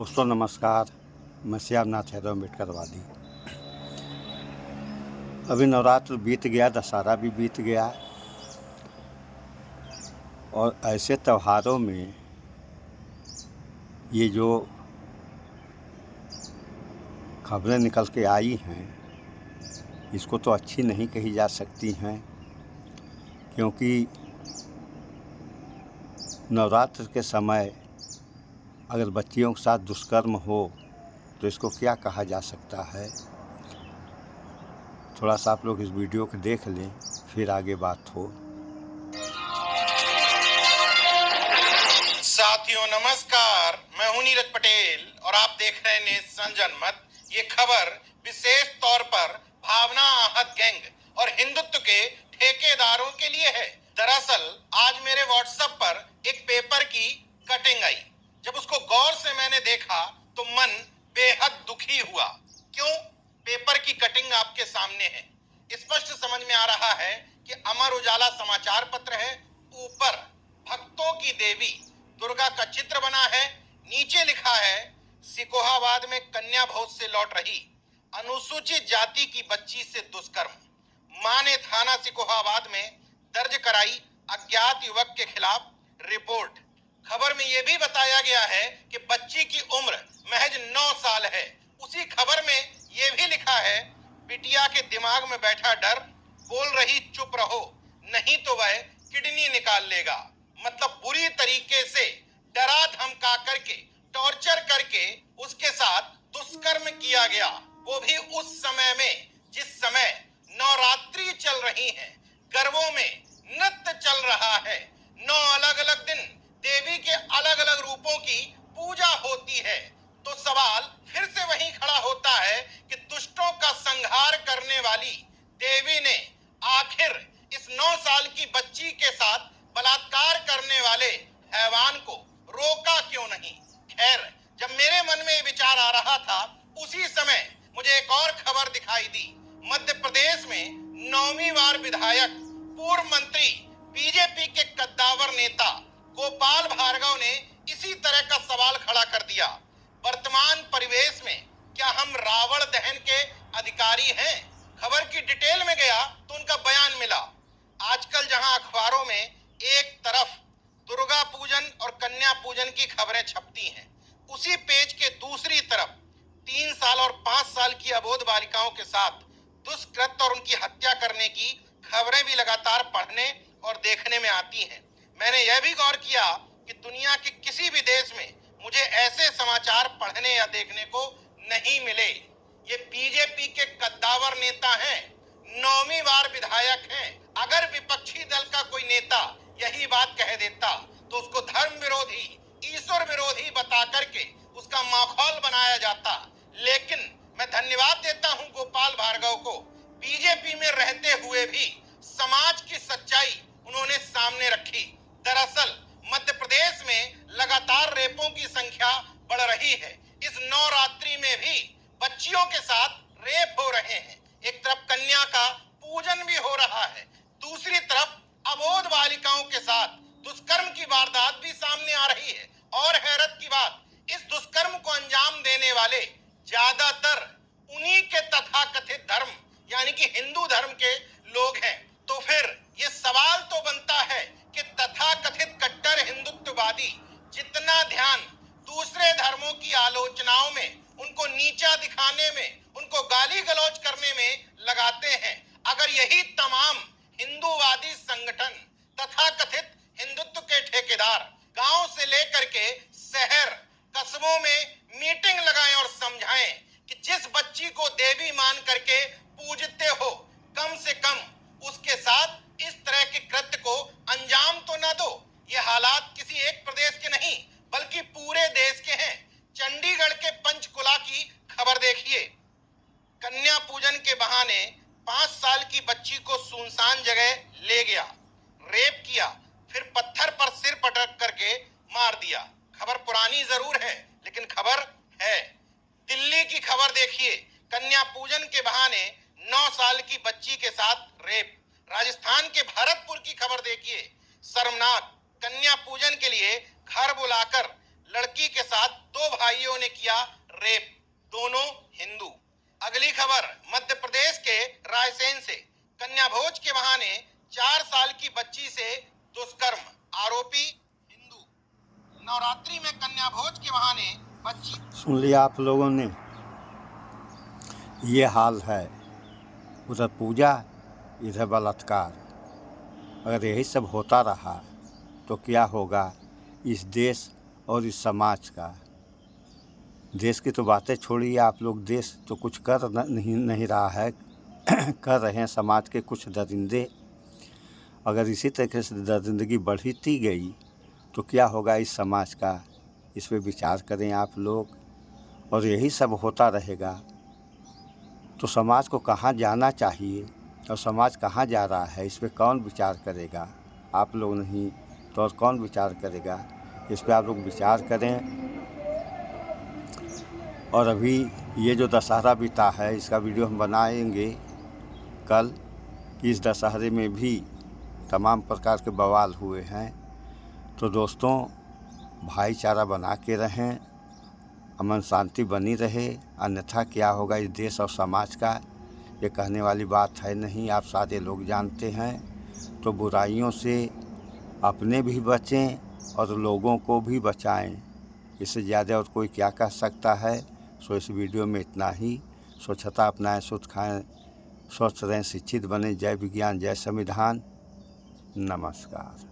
दोस्तों नमस्कार। मैं श्यामनाथ यादव अम्बेडकरवादी। अभी नवरात्र बीत गया, दशहरा भी बीत गया और ऐसे त्योहारों में ये जो खबरें निकल के आई हैं इसको तो अच्छी नहीं कही जा सकती हैं, क्योंकि नवरात्र के समय अगर बच्चियों के साथ दुष्कर्म हो तो इसको क्या कहा जा सकता है। थोड़ा सा आप लोग इस वीडियो को देख लें, फिर आगे बात हो। साथियों नमस्कार, मैं हूं नीरज पटेल और आप देख रहे हैं नेशन जनमत। ये खबर विशेष तौर पर भावना आहत गैंग और हिंदुत्व के ठेकेदारों के लिए है। दरअसल आज मेरे व्हाट्सएप पर एक पेपर की कटिंग आई। जब उसको गौर से मैंने देखा तो मन बेहद दुखी हुआ। क्यों? पेपर की कटिंग आपके सामने है। स्पष्ट समझ में आ रहा है कि अमर उजाला समाचार पत्र है। ऊपर भक्तों की देवी दुर्गा का चित्र बना है। नीचे लिखा है, सिकोहाबाद में कन्या भोज से लौट रही अनुसूचित जाति की बच्ची से दुष्कर्म। मां ने थाना सिकोहाबाद में दर्ज कराई अज्ञात युवक के खिलाफ रिपोर्ट। खबर में यह भी बताया गया है कि बच्ची की उम्र महज 9 साल है। उसी खबर में यह भी लिखा है, बिटिया के दिमाग में बैठा डर, बोल रही चुप रहो नहीं तो वह किडनी निकाल लेगा। मतलब बुरी तरीके से डरा धमका करके, टॉर्चर करके उसके साथ दुष्कर्म किया गया, वो भी उस समय में जिस समय नवरात्रि चल रही है, गरबों में नृत्य चल रहा है। 9 अलग अलग दिन देवी के अलग अलग रूपों की पूजा होती है। तो सवाल फिर से वही खड़ा होता है कि दुष्टों का संहार करने वाली देवी ने आखिर इस 9 साल की बच्ची के साथ बलात्कार करने वाले हैवान को रोका क्यों नहीं। खैर, जब मेरे मन में विचार आ रहा था उसी समय मुझे एक और खबर दिखाई दी। मध्य प्रदेश में 9वीं बार विधायक पूर्व मंत्री बीजेपी के कद्दावर नेता गोपाल भार्गव ने इसी तरह का सवाल खड़ा कर दिया। वर्तमान परिवेश में क्या हम रावण दहन के अधिकारी हैं? खबर की डिटेल में गया तो उनका बयान मिला। आजकल जहां अखबारों में एक तरफ दुर्गा पूजन और कन्या पूजन की खबरें छपती हैं, उसी पेज के दूसरी तरफ 3 साल और 5 साल की अबोध बालिकाओं के साथ दुष्कृत्य और उनकी हत्या करने की खबरें भी लगातार पढ़ने और देखने में आती हैं। मैंने यह भी गौर किया कि दुनिया के किसी भी देश में मुझे ऐसे समाचार पढ़ने या देखने को नहीं मिले। ये बीजेपी के कद्दावर नेता हैं, 9वीं बार विधायक हैं। अगर विपक्षी दल का कोई नेता यही बात कह देता तो उसको धर्म विरोधी, ईश्वर विरोधी बता करके उसका माखौल बनाया जाता। लेकिन मैं धन्यवाद देता हूं गोपाल भार्गव को, बीजेपी में रहते हुए भी समाज की सच्चाई उन्होंने सामने रखी। दरअसल मध्य प्रदेश में लगातार रेपों की संख्या बढ़ रही है। इस नवरात्रि में भी बच्चियों के साथ रेप हो रहे हैं। एक तरफ कन्या का पूजन भी हो रहा है, दूसरी तरफ अबोध बालिकाओं के साथ दुष्कर्म की वारदात भी सामने आ रही है। और हैरत की बात, इस दुष्कर्म को अंजाम देने वाले ज्यादातर उन्हीं के तथाकथित धर्म यानी कि हिंदू धर्म के लोग हैं। तो फिर ये सवाल तो बनता है कि तथाकथित कट्टर हिंदुत्ववादी जितना ध्यान दूसरे धर्मों की आलोचनाओं में, उनको नीचा दिखाने में, उनको गाली गलौज करने में लगाते हैं, अगर यही तमाम हिंदूवादी संगठन तथाकथित हिंदुत्व के ठेकेदार गांव से लेकर के शहर कस्बों में मीटिंग लगाएं और समझाएं कि जिस बच्ची को देवी मान करके पूजते हो, कम से कम उसके साथ इस तरह के कृत्य को अंजाम तो न दो। ये हालात किसी एक प्रदेश के नहीं बल्कि पूरे देश के हैं। चंडीगढ़ के पंचकुला की खबर देखिए। कन्या पूजन के बहाने 5 साल की बच्ची को सुनसान जगह ले गया, रेप किया, फिर पत्थर पर सिर पटक करके मार दिया। खबर पुरानी जरूर है लेकिन खबर है। दिल्ली की खबर देखिए, कन्या पूजन के बहाने 9 साल की बच्ची के साथ रेप। राजस्थान के भरतपुर की खबर देखिए, शर्मनाक, कन्या पूजन के लिए घर बुलाकर लड़की के साथ 2 भाइयों ने किया रेप, दोनों हिंदू। अगली खबर मध्य प्रदेश के रायसेन से। कन्या भोज के बहाने 4 साल की बच्ची से दुष्कर्म, आरोपी हिंदू। नवरात्रि में कन्या भोज के बहाने बच्ची। सुन लिया आप लोगों ने, ये हाल है, उधर पूजा इधर बलात्कार। अगर यही सब होता रहा तो क्या होगा इस देश और इस समाज का। देश की तो बातें छोड़िए आप लोग, देश तो कुछ कर नहीं रहा है कर रहे हैं समाज के कुछ दरिंदे। अगर इसी तरीके से दरिंदगी बढ़ती गई तो क्या होगा इस समाज का, इस पे विचार करें आप लोग। और यही सब होता रहेगा तो समाज को कहाँ जाना चाहिए और समाज कहाँ जा रहा है, इस पे कौन विचार करेगा। आप लोग नहीं तो और कौन विचार करेगा, इस पे आप लोग विचार करें। और अभी ये जो दशहरा बीता है इसका वीडियो हम बनाएंगे कल, कि इस दशहरे में भी तमाम प्रकार के बवाल हुए हैं। तो दोस्तों, भाईचारा बना के रहें, अमन शांति बनी रहे, अन्यथा क्या होगा इस देश और समाज का, ये कहने वाली बात है नहीं, आप सारे लोग जानते हैं। तो बुराइयों से अपने भी बचें और लोगों को भी बचाएं, इससे ज़्यादा और कोई क्या कह सकता है। सो इस वीडियो में इतना ही। स्वच्छता अपनाएं, शुद्ध खाएं, स्वस्थ रहें, शिक्षित बने। जय विज्ञान, जय संविधान। नमस्कार।